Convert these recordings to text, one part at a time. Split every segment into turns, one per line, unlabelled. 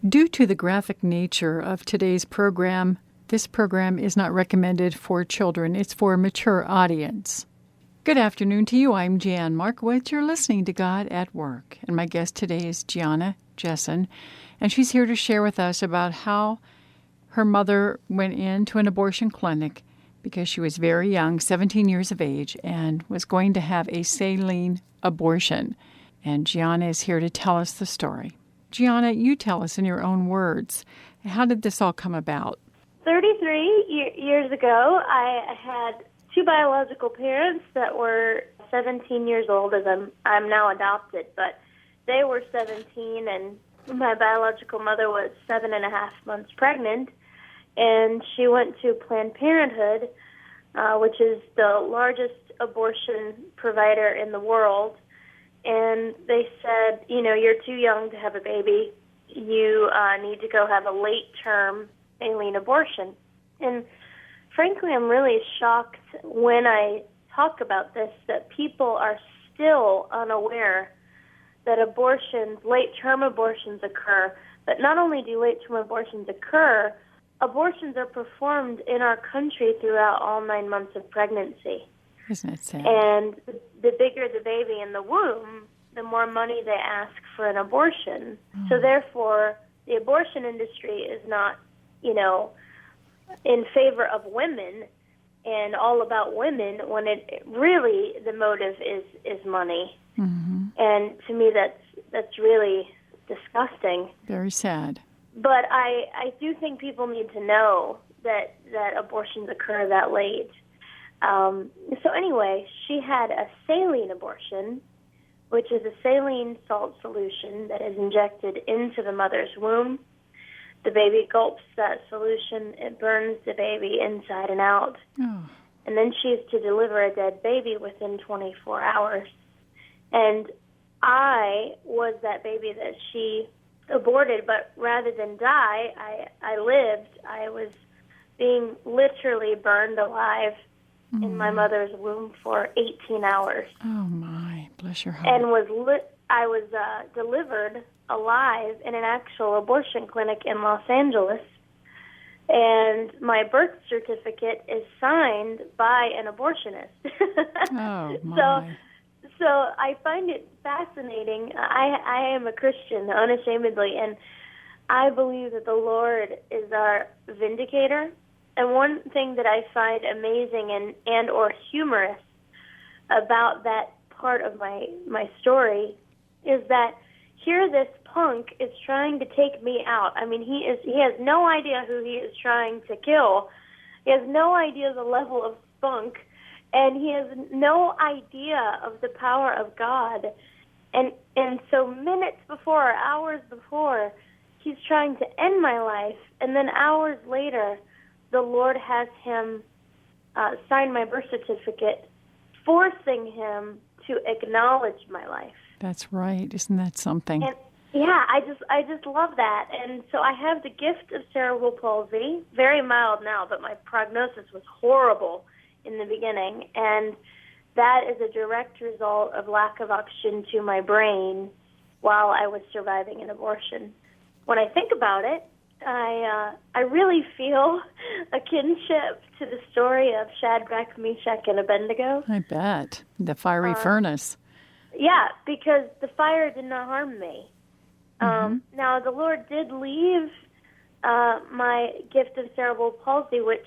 Due to the graphic nature of today's program, this program is not recommended for children. It's for a mature audience. Good afternoon to you. I'm Jan Markowitz. You're listening to God at Work. And my guest today is Gianna, Jessen, and she's here to share with us about how her mother went into an abortion clinic because she was very young, 17 years of age, and was going to have a saline abortion. And Gianna is here to tell us the story. Gianna, you tell us in your own words, how did this all come about?
33 years ago, I had two biological parents that were 17 years old, as I'm now adopted, but they were 17, and my biological mother was 7.5 months pregnant, and she went to Planned Parenthood, which is the largest abortion provider in the world. And they said, you're too young to have a baby. You need to go have a late-term saline abortion. And frankly, I'm really shocked when I talk about this that people are still unaware that late-term abortions occur. But not only do late-term abortions occur, abortions are performed in our country throughout all 9 months of pregnancy.
Isn't it sad?
And the bigger the baby in the womb, the more money they ask for an abortion. So therefore, the abortion industry is not, in favor of women and all about women when it really the motive is money. Mm-hmm. And to me, that's really disgusting.
Very sad.
But I do think people need to know that abortions occur that late. So anyway, she had a saline abortion, which is a saline salt solution that is injected into the mother's womb. The baby gulps that solution. It burns the baby inside and out. Oh. And then she's to deliver a dead baby within 24 hours. And I was that baby that she aborted, but rather than die, I lived. I was being literally burned alive in my mother's womb for 18 hours.
Oh, my. Bless your heart.
And I was delivered alive in an actual abortion clinic in Los Angeles. And my birth certificate is signed by an abortionist.
Oh, my.
So I find it fascinating. I am a Christian, unashamedly, and I believe that the Lord is our vindicator. And one thing that I find amazing and or humorous about that part of my story is that here this punk is trying to take me out. I mean, he has no idea who he is trying to kill. He has no idea the level of spunk, and he has no idea of the power of God. And so minutes before or hours before, he's trying to end my life, and then hours later, the Lord has him sign my birth certificate, forcing him to acknowledge my life.
That's right. Isn't that something?
And yeah, I just love that. And so I have the gift of cerebral palsy, very mild now, but my prognosis was horrible in the beginning. And that is a direct result of lack of oxygen to my brain while I was surviving an abortion. When I think about it, I really feel a kinship to the story of Shadrach, Meshach, and Abednego.
I bet. The fiery furnace.
Yeah, because the fire did not harm me. Now, the Lord did leave my gift of cerebral palsy, which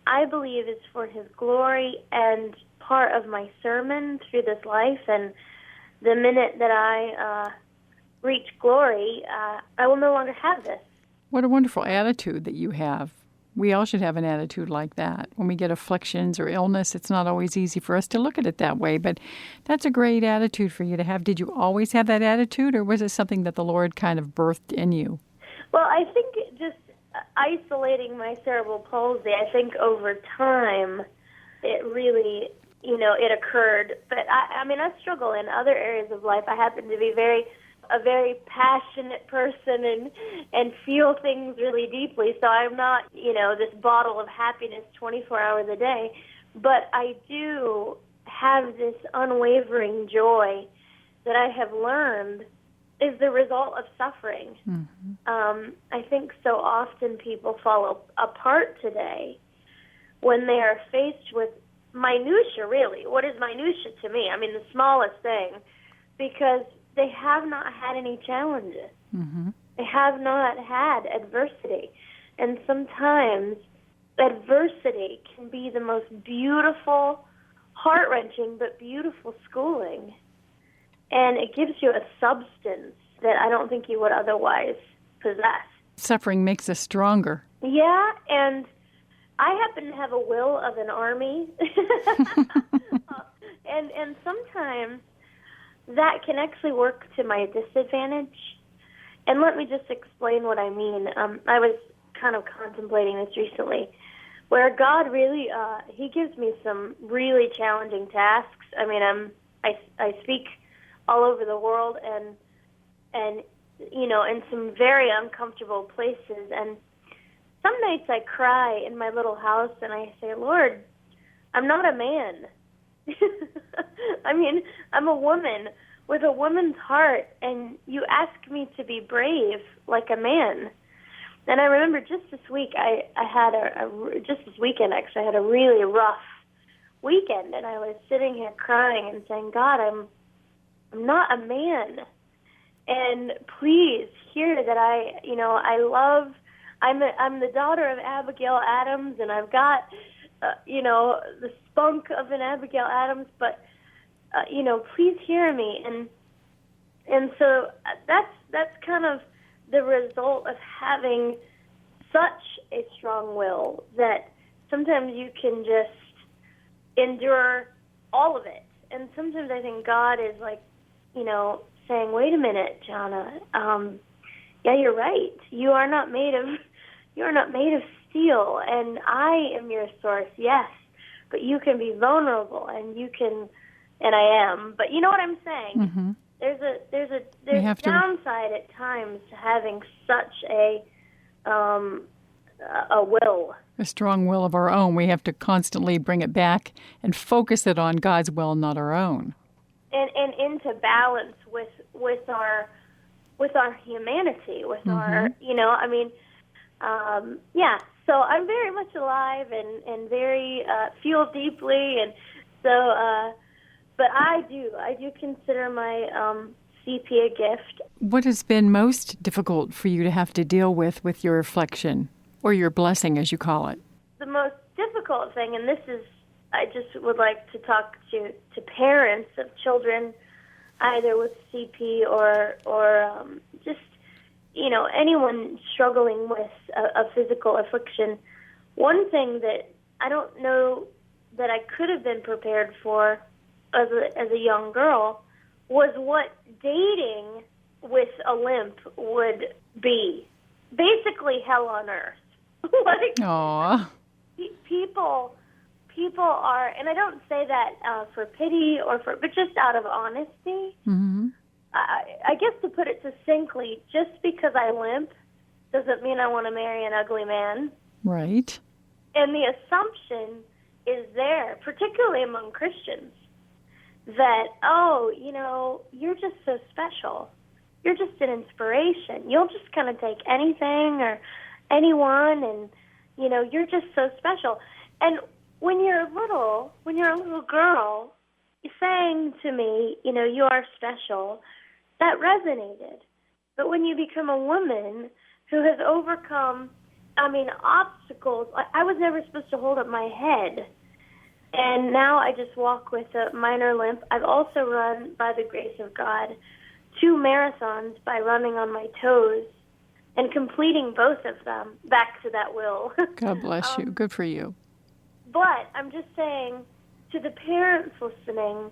I believe is for His glory and part of my sermon through this life. And the minute that I reach glory, I will no longer have this.
What a wonderful attitude that you have. We all should have an attitude like that. When we get afflictions or illness, it's not always easy for us to look at it that way, but that's a great attitude for you to have. Did you always have that attitude, or was it something that the Lord kind of birthed in you?
Well, I think just isolating my cerebral palsy, I think over time it really, it occurred. But I struggle in other areas of life. I happen to be a very passionate person and feel things really deeply. So I'm not, this bottle of happiness 24 hours a day. But I do have this unwavering joy that I have learned is the result of suffering. I think so often people fall apart today when they are faced with minutia, really. What is minutia to me? I mean, the smallest thing, because they have not had any challenges. They have not had adversity. And sometimes adversity can be the most beautiful, heart-wrenching, but beautiful schooling. And it gives you a substance that I don't think you would otherwise possess.
Suffering makes us stronger.
Yeah, and I happen to have a will of an army. and sometimes that can actually work to my disadvantage. And let me just explain what I mean. I was kind of contemplating this recently, where God really, he gives me some really challenging tasks. I mean, I speak all over the world and you know, in some very uncomfortable places. And some nights I cry in my little house and I say, Lord, I'm not a man. I mean, I'm a woman with a woman's heart, and you ask me to be brave like a man. And I remember just this week, I had just this weekend actually, I had a really rough weekend, and I was sitting here crying and saying, God, I'm not a man, and please hear that I'm the daughter of Abigail Adams, and I've got the spunk of an Abigail Adams, but please hear me. And so that's kind of the result of having such a strong will that sometimes you can just endure all of it. And sometimes I think God is like, saying, wait a minute, Gianna, yeah, you're right. You are not made of steel, and I am your source, yes, but you can be vulnerable, and you can, and I am. But you know what I'm saying? There's a downside at times to having such a will.
A strong will of our own. We have to constantly bring it back and focus it on God's will, not our own.
And into balance with our humanity, with our, yeah. So I'm very much alive and very feel deeply, and so. But I do consider my CP a gift.
What has been most difficult for you to have to deal with your affliction, or your blessing, as you call it?
The most difficult thing, and this is, I just would like to talk to parents of children, either with CP or just, anyone struggling with a physical affliction. One thing that I don't know that I could have been prepared for as a young girl was what dating with a limp would be. Basically hell on earth.
Aww.
People are, and I don't say that for pity but just out of honesty. I guess to put it succinctly, just because I limp doesn't mean I want to marry an ugly man.
Right.
And the assumption is there, particularly among Christians, that, you're just so special. You're just an inspiration. You'll just kind of take anything or anyone, and, you're just so special. And when you're a little girl saying to me, you are special, that resonated. But when you become a woman who has overcome, obstacles, I was never supposed to hold up my head. And now I just walk with a minor limp. I've also run, by the grace of God, 2 marathons by running on my toes and completing both of them. Back to that will.
God bless you. Good for you.
But I'm just saying to the parents listening,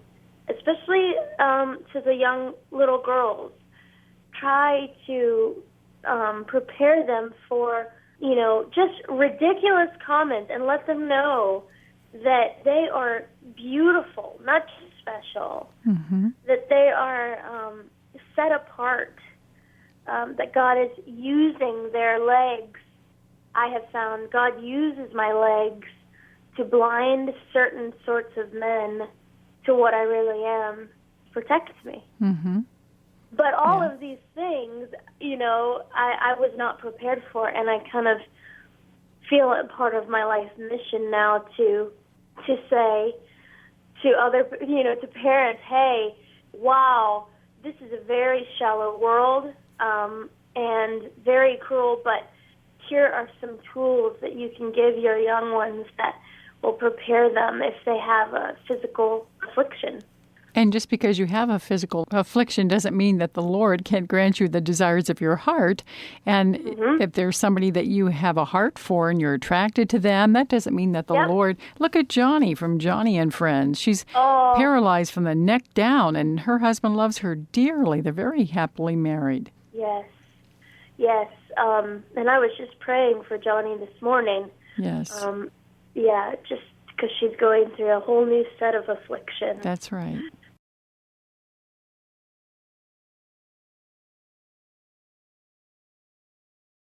especially to the young little girls, try to prepare them for, just ridiculous comments, and let them know that they are beautiful, not just special, that they are set apart, that God is using their legs. I have found God uses my legs to blind certain sorts of men to what I really am, protects me. But all of these things, I was not prepared for, and I kind of feel it part of my life mission now to say to other, to parents, hey, wow, this is a very shallow world and very cruel, but here are some tools that you can give your young ones that will prepare them if they have a physical affliction.
And just because you have a physical affliction doesn't mean that the Lord can't grant you the desires of your heart. And if there's somebody that you have a heart for and you're attracted to them, that doesn't mean that the Lord... Look at Johnny from Johnny and Friends. She's paralyzed from the neck down, and her husband loves her dearly. They're very happily married.
Yes. And I was just praying for Johnny this morning.
Yes.
Just because she's going through a whole new set of affliction.
That's right.